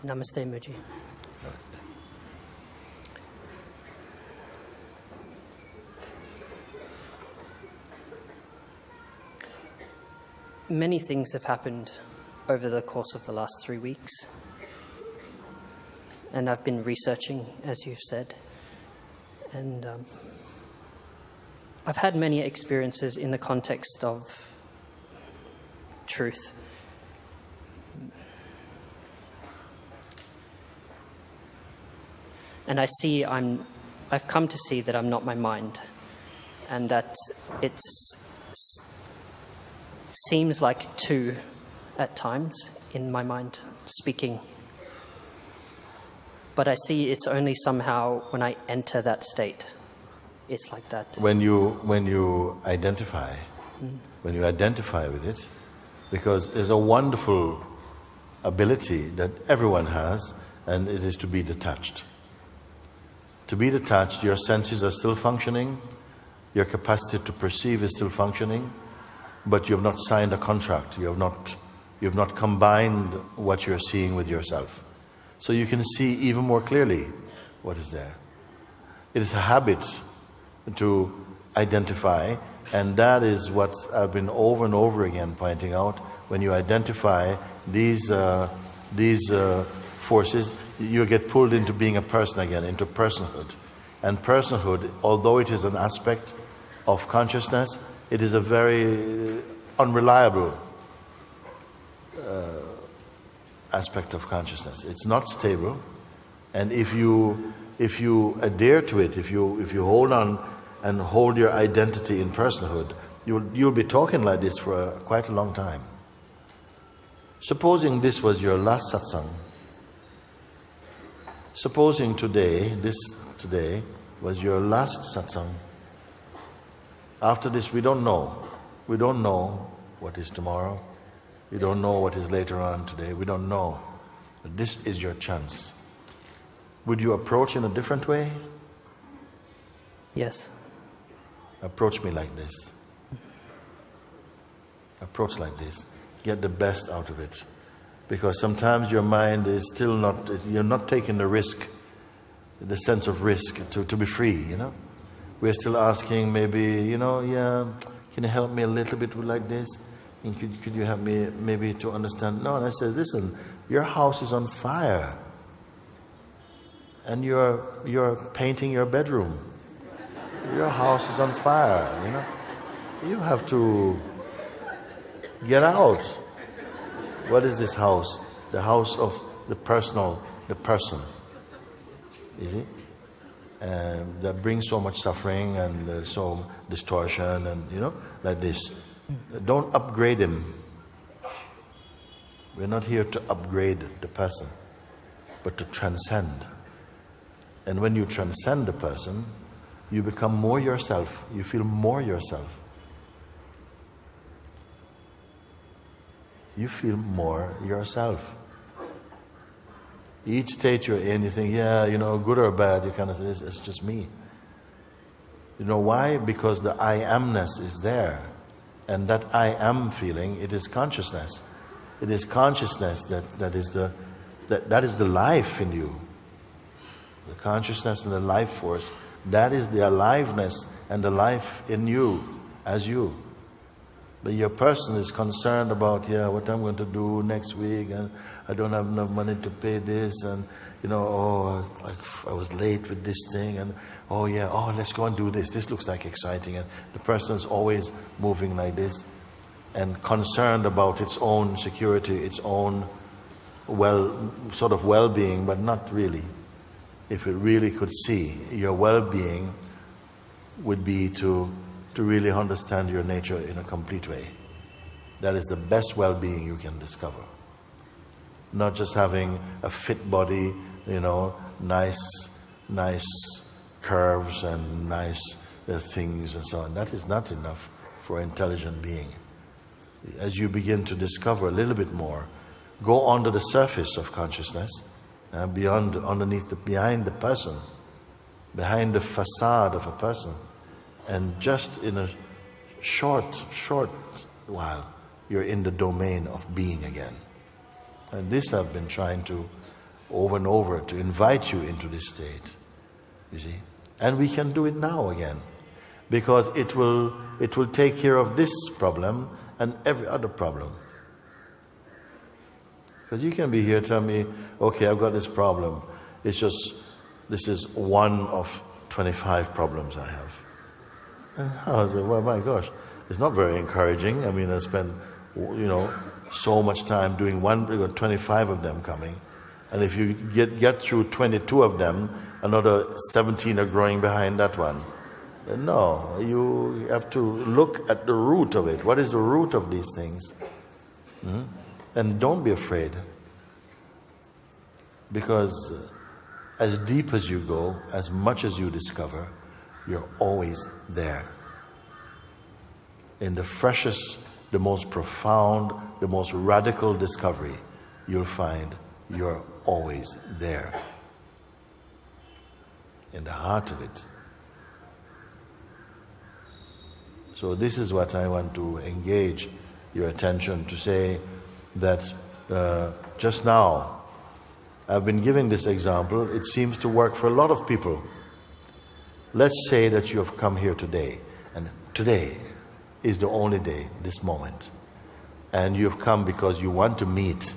Namaste, Mooji. Many things have happened over the course of the last 3 weeks, and I've been researching, as you've said, and I've had many experiences in the context of truth. And I've come to see that I'm not my mind, and that it seems like two at times in my mind speaking. But I see it's only somehow when I enter that state, it's like that. When you identify, when you identify with it, because there's a wonderful ability that everyone has, and it is to be detached. To be detached, your senses are still functioning, your capacity to perceive is still functioning, but you have not signed a contract, you have not combined what you're seeing with yourself. So you can see even more clearly what is there. It is a habit to identify, and that is what I've been over and over again pointing out. When you identify these forces, you get pulled into being a person again, into personhood. And personhood, although it is an aspect of consciousness, it is a very unreliable aspect of consciousness. It's not stable, and if you adhere to it, if you hold on and hold your identity in personhood, you'll be talking like this for quite a long time. Supposing this was your last satsang, supposing today was your last satsang. After this, we don't know. We don't know what is tomorrow. We don't know what is later on today. We don't know. But this is your chance. Would you approach in a different way? Yes. Approach me like this. Approach like this. Get the best out of it. Because sometimes your mind is still not, you're not taking the risk, the sense of risk to be free, you know. We're still asking maybe, can you help me a little bit like this? And could you help me maybe to understand? No, and I said, listen, your house is on fire. And you're painting your bedroom. Your house is on fire, you know. You have to get out. What is this house? The house of the person. Is it? And that brings so much suffering and so distortion and, like this. Don't upgrade him. We're not here to upgrade the person, but to transcend. And when you transcend the person, you become more yourself. You feel more yourself. You feel more yourself. Each state you're in, you think, good or bad, you kind of say, it's just me. You know why? Because the I amness is there. And that I am feeling, it is consciousness. It is consciousness that is the life in you. The consciousness and the life force, that is the aliveness and the life in you, as you. But your person is concerned about, what I'm going to do next week, and I don't have enough money to pay this, and I was late with this thing, and let's go and do this. This looks like exciting, and the person is always moving like this, and concerned about its own security, its own well-being, but not really. If it really could see, your well-being would be to really understand your nature in a complete way. That is the best well-being you can discover. Not just having a fit body, nice curves and nice things and so on. That is not enough for an intelligent being. As you begin to discover a little bit more, go under the surface of consciousness, behind the person, behind the facade of a person, and just in a short while, you're in the domain of being again. And this I've been trying to over and over to invite you into this state. You see? And we can do it now again. Because it will take care of this problem and every other problem. Because you can be here telling me, okay, I've got this problem. It's just, this is one of 25 problems I have. And I was like, well, my gosh, it's not very encouraging. I mean, I spend, so much time doing one, we got 25 of them coming. And if you get through 22 of them, another 17 are growing behind that one. No, you have to look at the root of it. What is the root of these things? And don't be afraid. Because as deep as you go, as much as you discover, you're always there. In the freshest, the most profound, the most radical discovery, you'll find you're always there. In the heart of it. So this is what I want to engage your attention to say that just now, I've been giving this example. It seems to work for a lot of people. Let's say that you have come here today, and today is the only day, this moment. And you've come because you want to meet.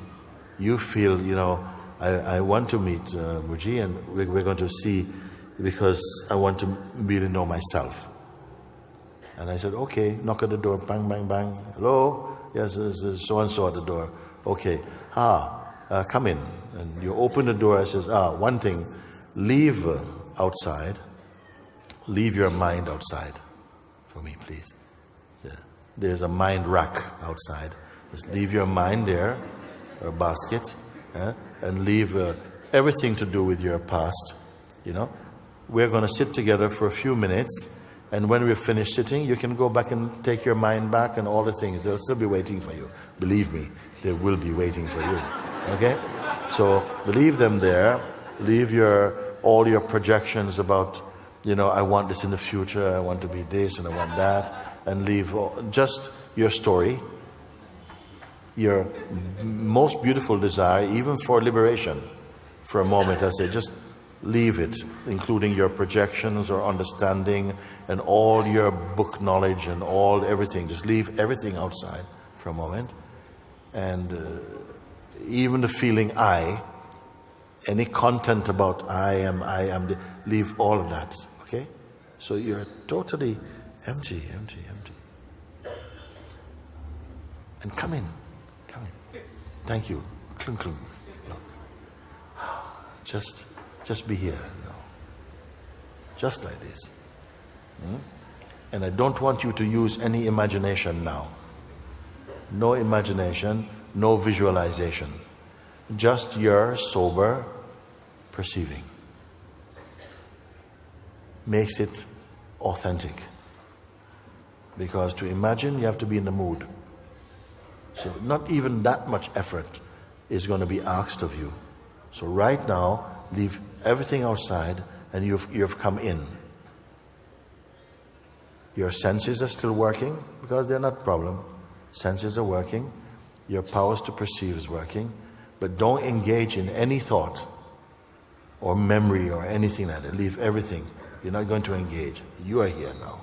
You feel, I want to meet Mooji, and we're going to see because I want to really know myself. And I said, okay, knock at the door, bang, bang, bang. Hello? Yes, so-and-so at the door. Okay. Come in. And you open the door. I says, one thing, leave outside. Leave your mind outside for me, please. Yeah. There's a mind rack outside. Just leave your mind there, or basket, and leave everything to do with your past. We're going to sit together for a few minutes, and when we're finished sitting, you can go back and take your mind back and all the things. They'll still be waiting for you. Believe me, they will be waiting for you. Okay? So leave them there. Leave all your projections about, I want this in the future, I want to be this and I want that, and leave just your story, your most beautiful desire, even for liberation. For a moment, I say, just leave it, including your projections or understanding and all your book knowledge and everything. Just leave everything outside for a moment. And even the feeling I, any content about I am, leave all of that, okay? So you're totally empty. And come in. Thank you. Klung, klung. Look. Just be here, just like this. And I don't want you to use any imagination now. No imagination, no visualization. Just your sober perceiving. Makes it authentic. Because to imagine, you have to be in the mood. So not even that much effort is going to be asked of you. So right now, leave everything outside and you've come in. Your senses are still working because they're not a problem. Senses are working. Your powers to perceive is working. But don't engage in any thought or memory or anything like that. Leave everything. You're not going to engage. You are here now.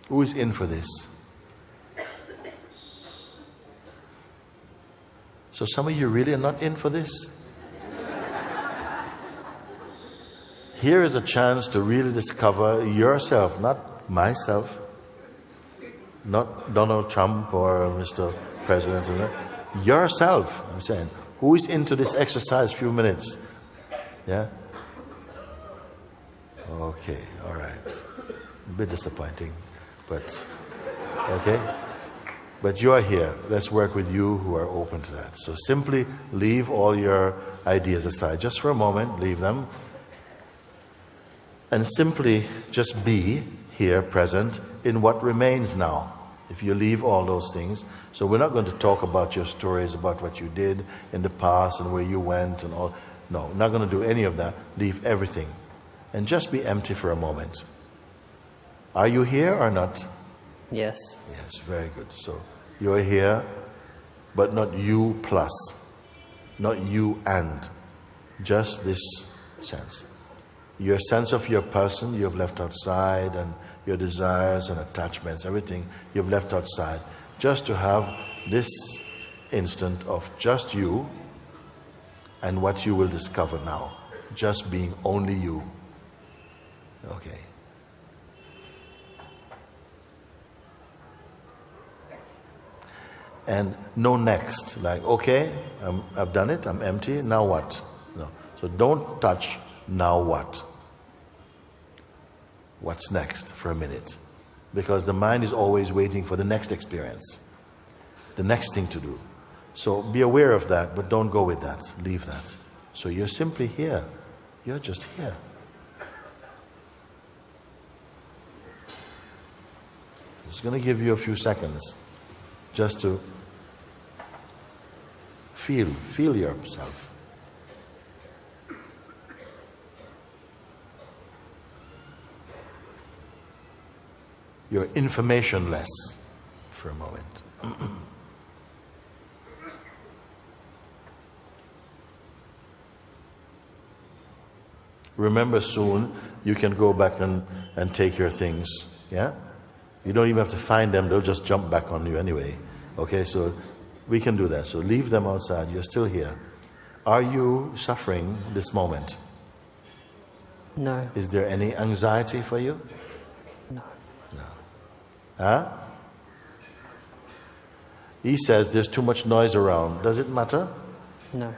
Who is in for this? So some of you really are not in for this? Here is a chance to really discover yourself, not myself, not Donald Trump or Mr. President. Yourself, I'm saying. Who is into this exercise? Few minutes. Yeah? Okay, all right. A bit disappointing, but okay. But you are here. Let's work with you who are open to that. So simply leave all your ideas aside. Just for a moment, leave them. And simply just be here, present, in what remains now. If you leave all those things. So we're not going to talk about your stories, about what you did in the past and where you went and all. No, we're not going to do any of that. Leave everything. And just be empty for a moment. Are you here or not? Yes. Yes, very good. So You're here, but not you plus, not you and, just this sense. Your sense of your person you have left outside, and your desires and attachments, everything you've left outside, just to have this instant of just you and what you will discover now, just being only you. Okay. And no next, like, okay, I've done it, I'm empty, now what? No. So don't touch now what. What's next for a minute? Because the mind is always waiting for the next experience, the next thing to do. So be aware of that, but don't go with that. Leave that. So you're simply here. You're just here. I'm just going to give you a few seconds just to feel yourself. You're informationless for a moment. Remember, soon you can go back and take your things. Yeah? You don't even have to find them, they'll just jump back on you anyway. Okay, so we can do that. So leave them outside, you're still here. Are you suffering this moment? No. Is there any anxiety for you? No. No. Huh? He says there's too much noise around. Does it matter? No.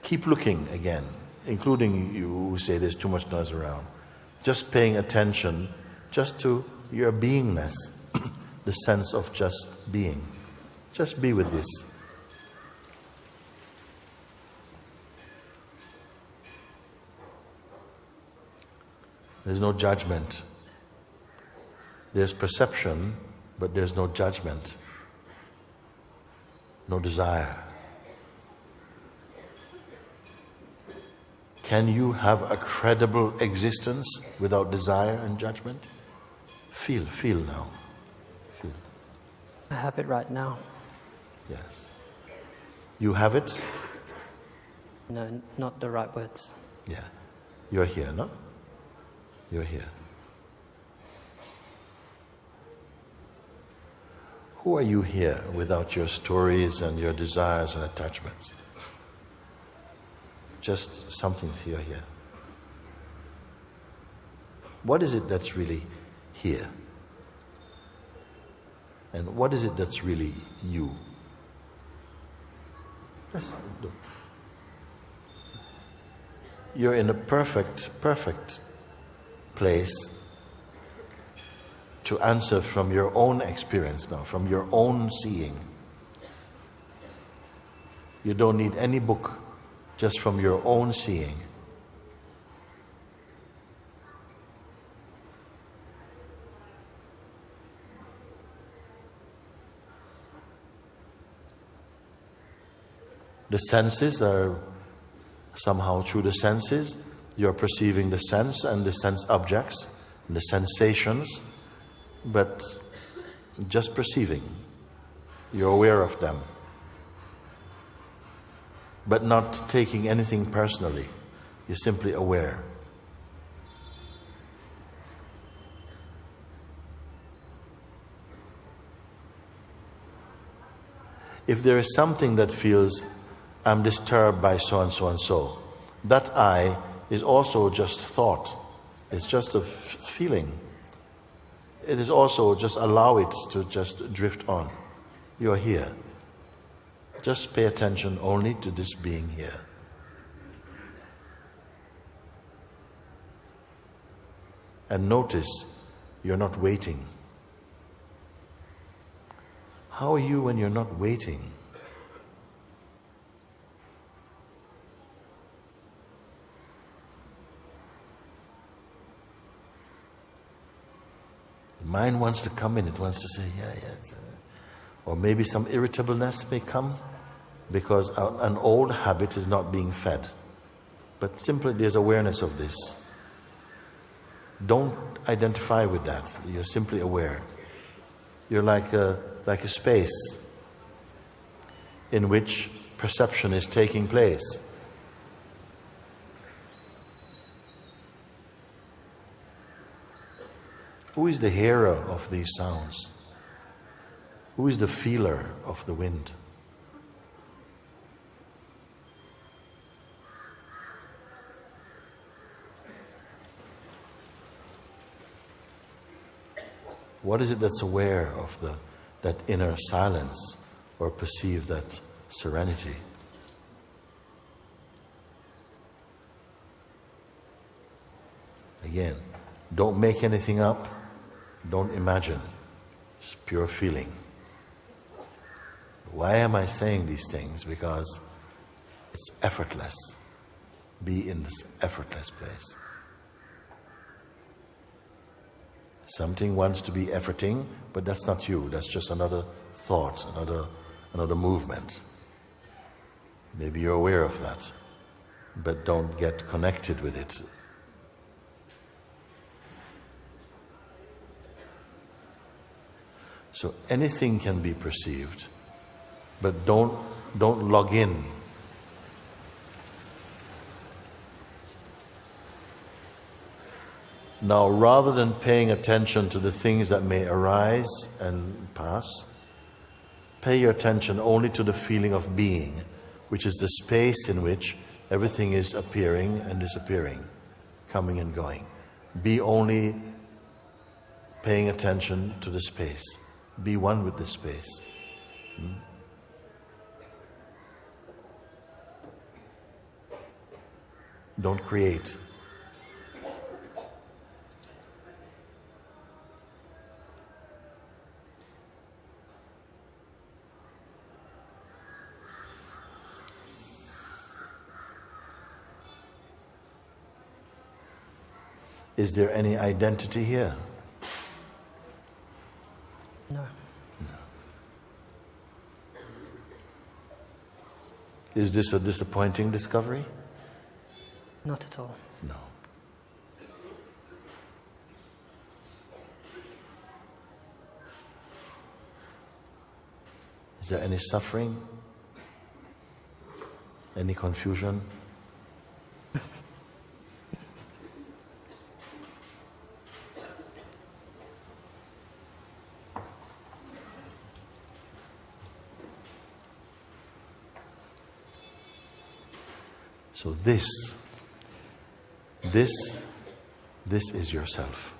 Keep looking again, including you who say there's too much noise around. Just paying attention just to your beingness, the sense of just being. Just be with this. There's no judgment. There's perception, but there's no judgment. No desire. Can you have a credible existence without desire and judgment? Feel now. Feel. I have it right now. Yes. You have it? No, not the right words. Yeah. You're here, no? You're here. Who are you here without your stories and your desires and attachments? Just something here. What is it that's really here? And what is it that's really you? You're in a perfect place to answer from your own experience now, from your own seeing. You don't need any book. Just from your own seeing. The senses are somehow through the senses, you're perceiving the sense and the sense objects and the sensations, but just perceiving. You're aware of them. But not taking anything personally. You're simply aware. If there is something that feels, I'm disturbed by so and so and so, that I is also just thought. It's just a feeling. It is also just allow it to just drift on. You're here. Just pay attention only to this being here. And notice you're not waiting. How are you when you're not waiting? The mind wants to come in, it wants to say, yeah. Or maybe some irritableness may come. Because an old habit is not being fed. But simply there's awareness of this. Don't identify with that. You're simply aware. You're like a space in which perception is taking place. Who is the hearer of these sounds? Who is the feeler of the wind? What is it that's aware of that inner silence or perceive that serenity? Again, don't make anything up, don't imagine. It's pure feeling. Why am I saying these things? Because it's effortless. Be in this effortless place. Something wants to be efforting, but that's not you. That's just another thought, another movement. Maybe you're aware of that, but don't get connected with it. So anything can be perceived, but don't log in. Now, rather than paying attention to the things that may arise and pass, pay your attention only to the feeling of being, which is the space in which everything is appearing and disappearing, coming and going. Be only paying attention to the space. Be one with the space. Don't create. Is there any identity here? No. Is this a disappointing discovery? Not at all. No. Is there any suffering? Any confusion? So this is yourself.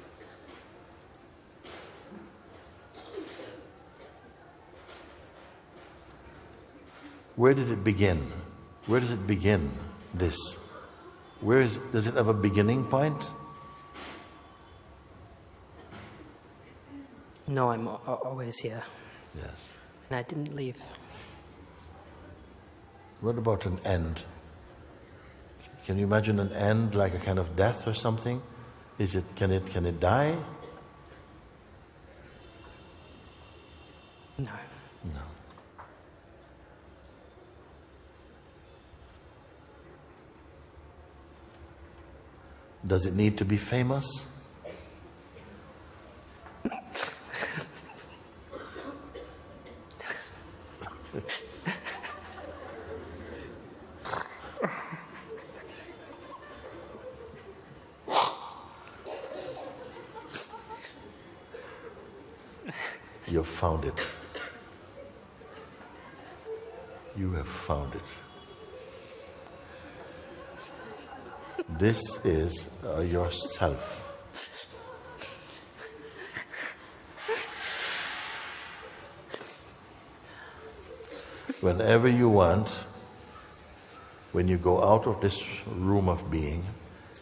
Where did it begin? Where does it begin, this? Does it have a beginning point? No, I'm always here. Yes. And I didn't leave. What about an end? Can you imagine an end like a kind of death or something? Can it die? No. No. Does it need to be famous? You've found it. You have found it. This is yourself. Whenever you want, when you go out of this room of being,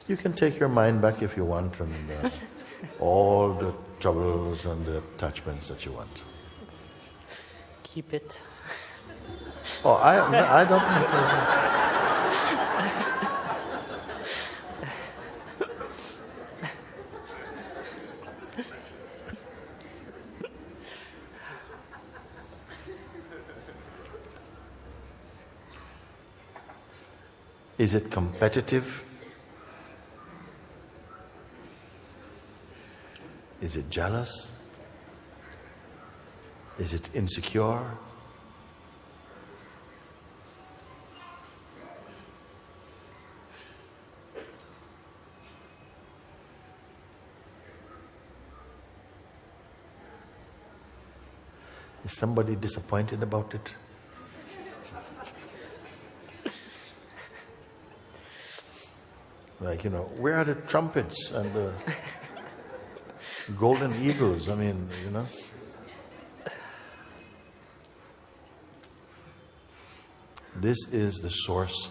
you can take your mind back if you want, and all the troubles and the attachments that you want. Keep it. Oh, I don't. Is it competitive? Is it jealous? Is it insecure? Is somebody disappointed about it? Like, where are the trumpets and the golden eagles? I mean, This is the source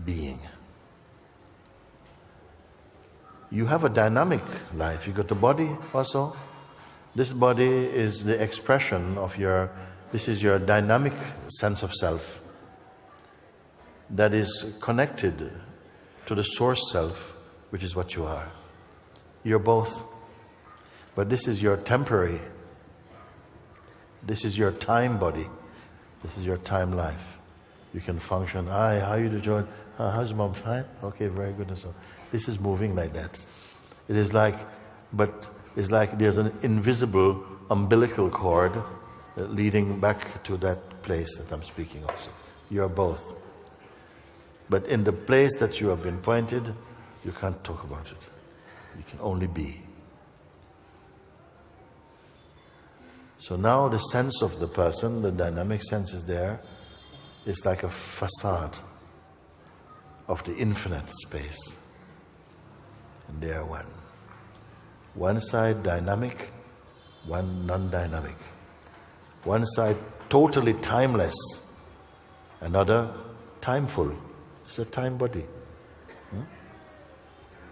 being. You have a dynamic life. You got the body also. This body is the expression of this is your dynamic sense of self that is connected to the source self, which is what you are. You're both. But this is your temporary. This is your time body. This is your time life. You can function. Hi, how you doing? How's mom? Fine? Okay, very good. And so this is moving like that. It is like, but it's like there's an invisible umbilical cord leading back to that place that I'm speaking also. You're both. But in the place that you have been pointed, you can't talk about it. You can only be. So now the sense of the person, the dynamic sense is there. It's like a facade of the infinite space. And they are one. One side dynamic, one non-dynamic. One side totally timeless, another timeful. It's a time body.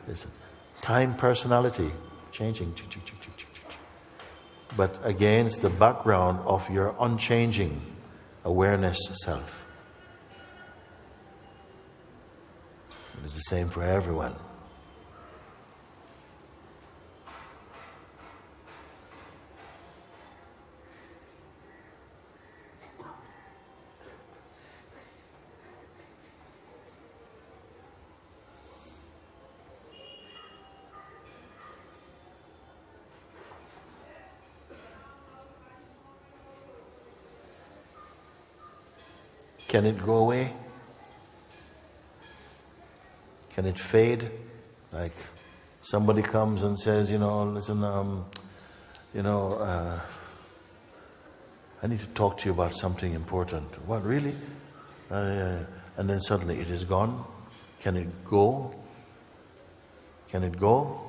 It's a time personality, changing. But against the background of your unchanging awareness self. It's the same for everyone. Can it go away? Can it fade? Like somebody comes and says, listen, I need to talk to you about something important. What, really? And then suddenly it is gone. Can it go? Can it go?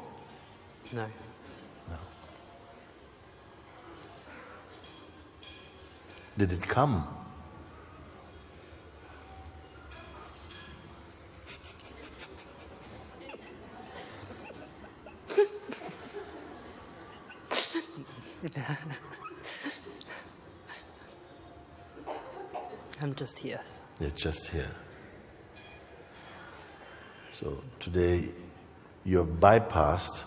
No. No. Did it come? I'm just here. You're just here. So today you have bypassed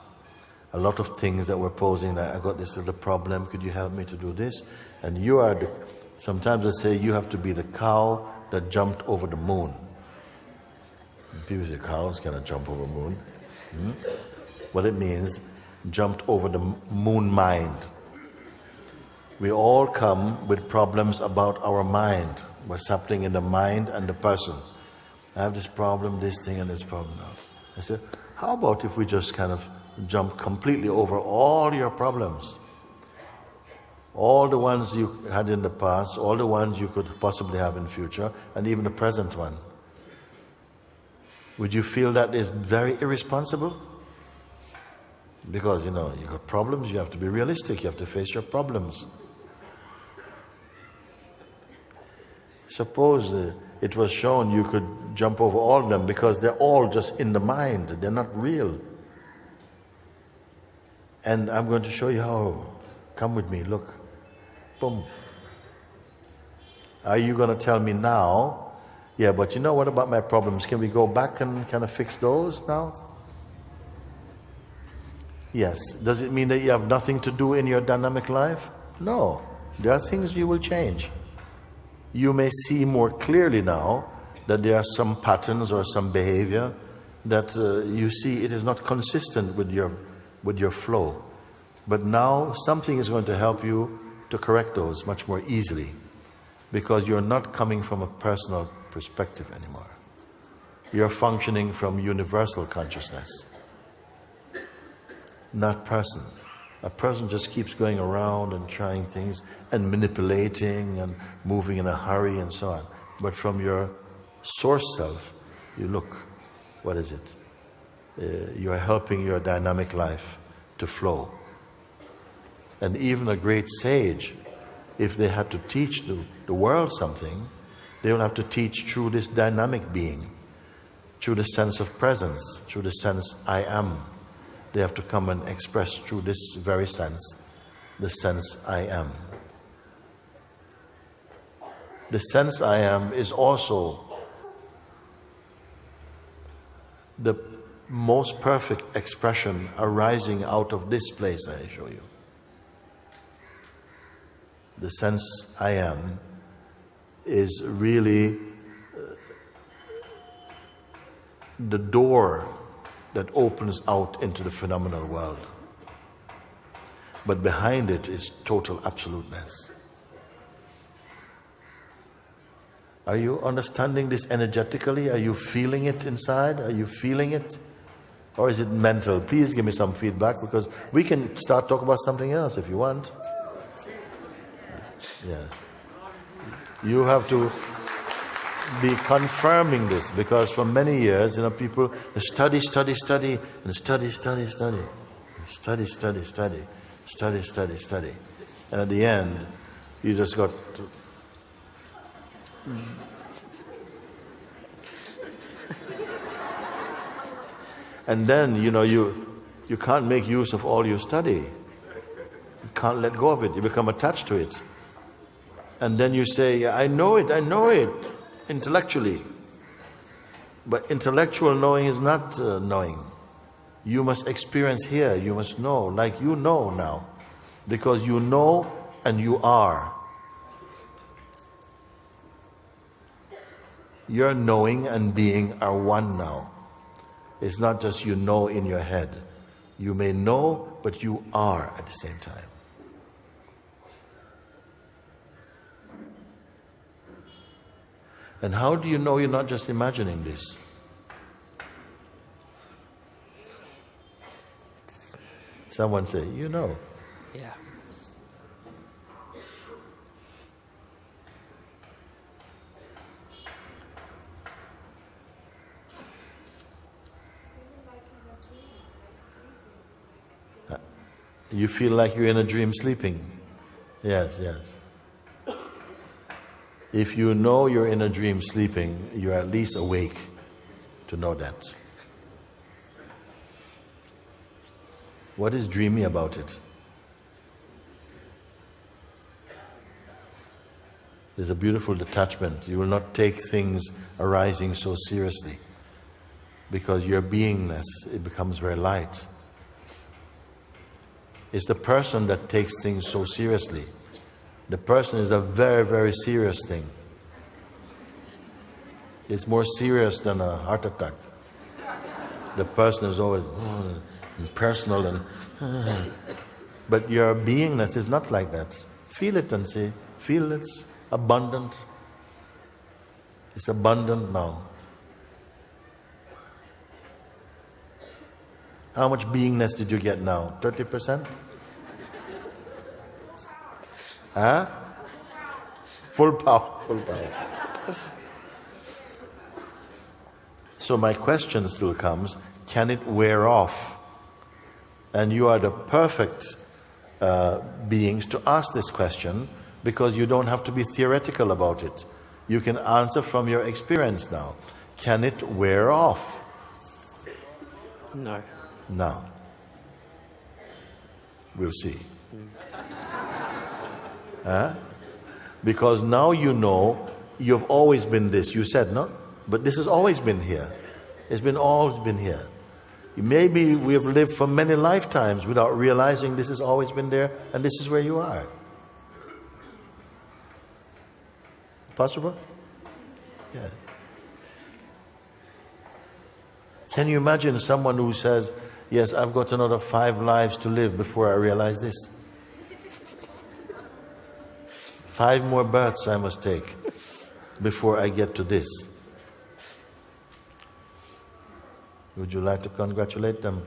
a lot of things that were posing. Like, I got this little problem. Could you help me to do this? And you are sometimes I say you have to be the cow that jumped over the moon. And people say cows cannot jump over the moon. What it means, jumped over the moon mind. We all come with problems about our mind. What's happening in the mind and the person. I have this problem, this thing, and this problem now. I said, how about if we just kind of jump completely over all your problems? All the ones you had in the past, all the ones you could possibly have in the future, and even the present one. Would you feel that is very irresponsible? Because, you got problems, you have to be realistic, you have to face your problems. Suppose it was shown you could jump over all of them because they're all just in the mind, they're not real. And I'm going to show you how. Come with me, look. Boom. Are you going to tell me now, yeah, but what about my problems? Can we go back and kind of fix those now? Yes. Does it mean that you have nothing to do in your dynamic life? No. There are things you will change. You may see more clearly now that there are some patterns or some behavior that you see it is not consistent with your flow. But now something is going to help you to correct those much more easily, because you're not coming from a personal perspective anymore. You're functioning from universal consciousness, not person. A person just keeps going around and trying things and manipulating and moving in a hurry and so on. But from your source self, you look, what is it? You are helping your dynamic life to flow. And even a great sage, if they had to teach the world something, they will have to teach through this dynamic being, through the sense of presence, through the sense I am. They have to come and express through this very sense, the sense I am. The sense I am is also the most perfect expression arising out of this place I show you. The sense I am is really the door that opens out into the phenomenal world. But behind it is total absoluteness. Are you understanding this energetically? Are you feeling it inside? Are you feeling it? Or is it mental? Please give me some feedback, because we can start talking about something else if you want. Yes. You have to be confirming this, because for many years, people study, and at the end, you just got to and then you can't make use of all you study. You can't let go of it. You become attached to it. And then you say, I know it, intellectually. But intellectual knowing is not knowing. You must experience here, you must know, like you know now. Because you know and you are. Your knowing and being are one now. It's not just you know in your head. You may know, but you are at the same time. And how do you know you're not just imagining this? Someone say, you know. Yeah. You feel like you're in a dream sleeping. Yes, yes. If you know you're in a dream sleeping, you're at least awake to know that. What is dreamy about it? There's a beautiful detachment. You will not take things arising so seriously, because your beingness, it becomes very light. It's the person that takes things so seriously. The person is a very, very serious thing. It's more serious than a heart attack. The person is always impersonal and but your beingness is not like that. Feel it and say, feel it's abundant. It's abundant now. How much beingness did you get now? 30%? Huh? Full power, full power. So my question still comes, can it wear off? And you are the perfect beings to ask this question, because you don't have to be theoretical about it. You can answer from your experience now. Can it wear off? No. No. We'll see. Huh? Because now you know you've always been this. You said, no? But this has always been here. It's always been here. Maybe we have lived for many lifetimes without realizing this has always been there, and this is where you are. Possible? Yeah. Can you imagine someone who says, yes, I've got another 5 lives to live before I realize this. 5 more births I must take before I get to this. Would you like to congratulate them?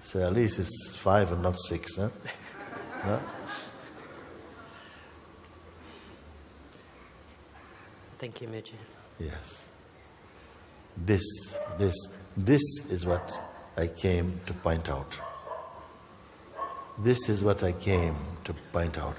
So at least it's 5 and not 6, huh? No? Thank you, Mooji. Yes. This is what I came to point out. This is what I came to point out.